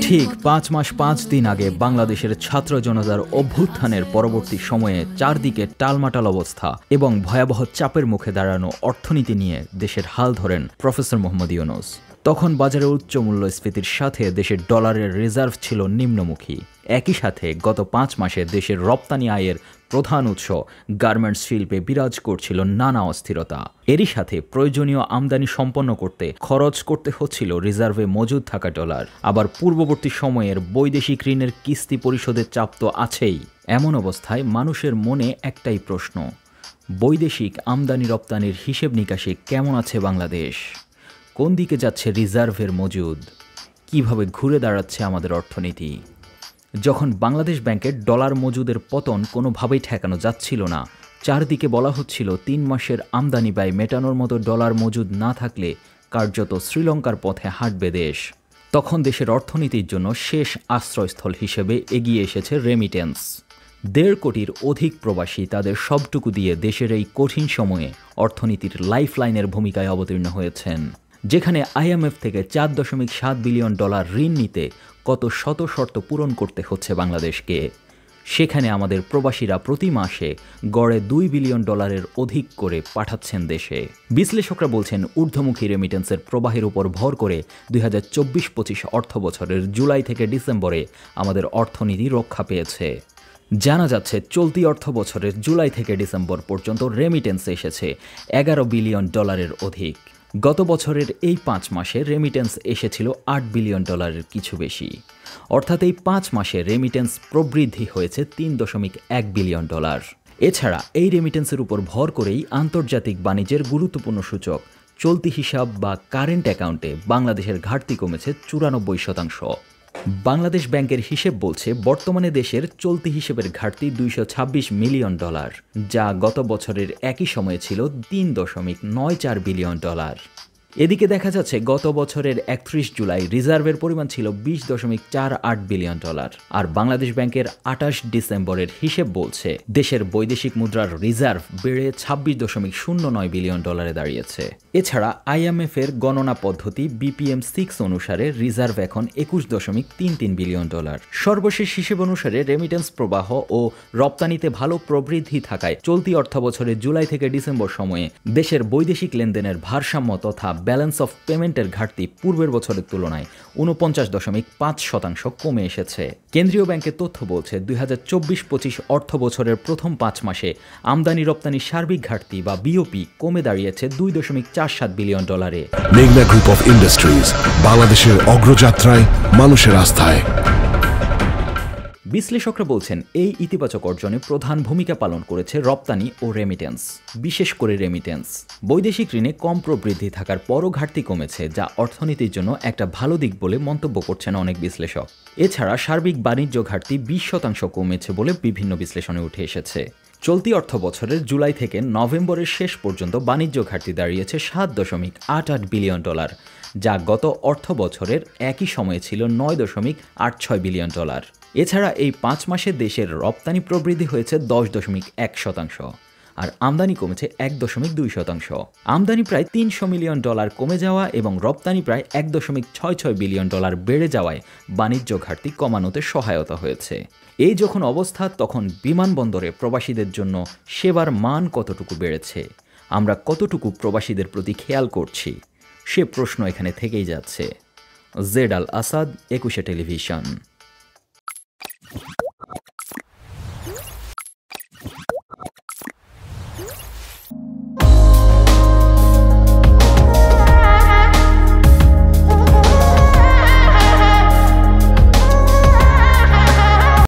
ঠিক ৫ মাস ৫ দিন আগে বাংলাদেশের ছাত্র জনতার অভ্যুত্থানের পরবর্তী সময়ে চারদিকে টালমাটাল অবস্থা এবং ভয়াবহ চাপের মুখে দাঁড়ানো অর্থনীতি নিয়ে দেশের হাল ধরেন প্রফেসর মোহাম্মদ ইউনূস। তখন বাজারে উচ্চ মূল্যস্ফীতির সাথে দেশের ডলারের রিজার্ভ ছিল নিম্নমুখী। একই সাথে গত ৫ মাসে দেশের রপ্তানি আয়ের প্রধান উৎস গার্মেন্টস শিল্পে বিরাজ করছিল নানা অস্থিরতা। এরই সাথে প্রয়োজনীয় আমদানি সম্পন্ন করতে খরচ করতে হচ্ছিল রিজার্ভে মজুদ থাকা ডলার। আবার পূর্ববর্তী সময়ের বৈদেশিক ঋণের কিস্তি পরিশোধের চাপ তো আছেই। এমন অবস্থায় মানুষের মনে একটাই প্রশ্ন, বৈদেশিক আমদানি রপ্তানির হিসেব নিকাশে কেমন আছে বাংলাদেশ? কোন দিকে যাচ্ছে রিজার্ভের মজুদ? কিভাবে ঘুরে দাঁড়াচ্ছে আমাদের অর্থনীতি? যখন বাংলাদেশ ব্যাংকের ডলার মজুদের পতন কোনোভাবেই ঠেকানো যাচ্ছিল না, চারদিকে বলা হচ্ছিল ৩ মাসের আমদানি ব্যয় মেটানোর মতো ডলার মজুদ না থাকলে কার্যত শ্রীলঙ্কার পথে হাঁটবে দেশ, তখন দেশের অর্থনীতির জন্য শেষ আশ্রয়স্থল হিসেবে এগিয়ে এসেছে রেমিটেন্স। ১.৫ কোটির অধিক প্রবাসী তাদের সবটুকু দিয়ে দেশের এই কঠিন সময়ে অর্থনীতির লাইফলাইনের ভূমিকায় অবতীর্ণ হয়েছেন। যেখানে IMF থেকে ৪.৭ বিলিয়ন ডলার ঋণ নিতে কত শত শর্ত পূরণ করতে হচ্ছে বাংলাদেশকে, সেখানে আমাদের প্রবাসীরা প্রতি মাসে গড়ে ২ বিলিয়ন ডলারের অধিক করে পাঠাচ্ছেন দেশে। বিশ্লেষকরা বলছেন ঊর্ধ্বমুখী রেমিটেন্সের প্রবাহের উপর ভর করে ২০২৪-২৫ অর্থবছরের জুলাই থেকে ডিসেম্বরে আমাদের অর্থনীতি রক্ষা পেয়েছে। জানা যাচ্ছে চলতি অর্থবছরের জুলাই থেকে ডিসেম্বর পর্যন্ত রেমিটেন্স এসেছে ১১ বিলিয়ন ডলারের অধিক। গত বছরের এই ৫ মাসে রেমিটেন্স এসেছিল ৮ বিলিয়ন ডলারের কিছু বেশি। অর্থাৎ এই ৫ মাসে রেমিটেন্স প্রবৃদ্ধি হয়েছে ৩.১ বিলিয়ন ডলার। এছাড়া এই রেমিটেন্সের উপর ভর করেই আন্তর্জাতিক বাণিজ্যের গুরুত্বপূর্ণ সূচক চলতি হিসাব বা কারেন্ট অ্যাকাউন্টে বাংলাদেশের ঘাটতি কমেছে ৯৪%। বাংলাদেশ ব্যাংকের হিসেব বলছে বর্তমানে দেশের চলতি হিসেবের ঘাটতি ২২৬ মিলিয়ন ডলার, যা গত বছরের একই সময়ে ছিল ৩.৯৪ বিলিয়ন ডলার। এদিকে দেখা যাচ্ছে গত বছরের ৩১ জুলাই রিজার্ভের পরিমাণ ছিল ২০.৪৮ বিলিয়ন ডলার, আর বাংলাদেশ ব্যাংকের ২৮ ডিসেম্বরের হিসেব বলছে দেশের বৈদেশিক মুদ্রার রিজার্ভ বেড়ে ২৬.০৯ বিলিয়ন ডলারে দাঁড়িয়েছে। এছাড়া IMF এর গণনা পদ্ধতি BPM-6 অনুসারে রিজার্ভ এখন ২১.৩৩ বিলিয়ন ডলার। সর্বশেষ হিসেব অনুসারে রেমিটেন্স প্রবাহ ও রপ্তানিতে ভালো প্রবৃদ্ধি থাকায় চলতি অর্থবছরের জুলাই থেকে ডিসেম্বর সময়ে দেশের বৈদেশিক লেনদেনের ভারসাম্য তথা ব্যালেন্স অফ পেমেন্টের ঘাটতি পূর্বের বছরের তুলনায় ৪৯.৫% কমে এসেছে। কেন্দ্রীয় ব্যাংকের তথ্য বলছে ২০২৪-২৫ অর্থ বছরের প্রথম ৫ মাসে আমদানি রপ্তানি সার্বিক ঘাটতি বা BOP কমে দাঁড়িয়েছে ২.৪৭ বিলিয়ন ডলারে। মেঘনা গ্রুপ অফ ইন্ডাস্ট্রিজ, বাংলাদেশের অগ্রযাত্রায়, মানুষের আস্থায়। বিশ্লেষকরা বলছেন এই ইতিবাচক অর্জনে প্রধান ভূমিকা পালন করেছে রপ্তানি ও রেমিটেন্স। বিশেষ করে রেমিটেন্স বৈদেশিক ঋণে কম প্রবৃদ্ধি থাকার পরও ঘাটতি কমেছে, যা অর্থনীতির জন্য একটা ভালো দিক বলে মন্তব্য করছেন অনেক বিশ্লেষক। এছাড়া সার্বিক বাণিজ্য ঘাটতি ২০% কমেছে বলে বিভিন্ন বিশ্লেষণে উঠে এসেছে। চলতি অর্থ বছরের জুলাই থেকে নভেম্বরের শেষ পর্যন্ত বাণিজ্য ঘাটতি দাঁড়িয়েছে ৭.৮৮ বিলিয়ন ডলার, যা গত অর্থ বছরের একই সময়ে ছিল ৯.৮৬ বিলিয়ন ডলার। এছাড়া এই ৫ মাসে দেশের রপ্তানি প্রবৃদ্ধি হয়েছে ১০.১%, আর আমদানি কমেছে ১.২%। আমদানি প্রায় ৩০০ মিলিয়ন ডলার কমে যাওয়া এবং রপ্তানি প্রায় ১.৬৬ বিলিয়ন ডলার বেড়ে যাওয়ায় বাণিজ্য ঘাটতি কমানোতে সহায়তা হয়েছে। এই যখন অবস্থা, তখন বিমানবন্দরে প্রবাসীদের জন্য সেবার মান কতটুকু বেড়েছে, আমরা কতটুকু প্রবাসীদের প্রতি খেয়াল করছি, সে প্রশ্ন এখানে থেকেই যাচ্ছে। জেড আল আসাদ, ২১ টেলিভিশন।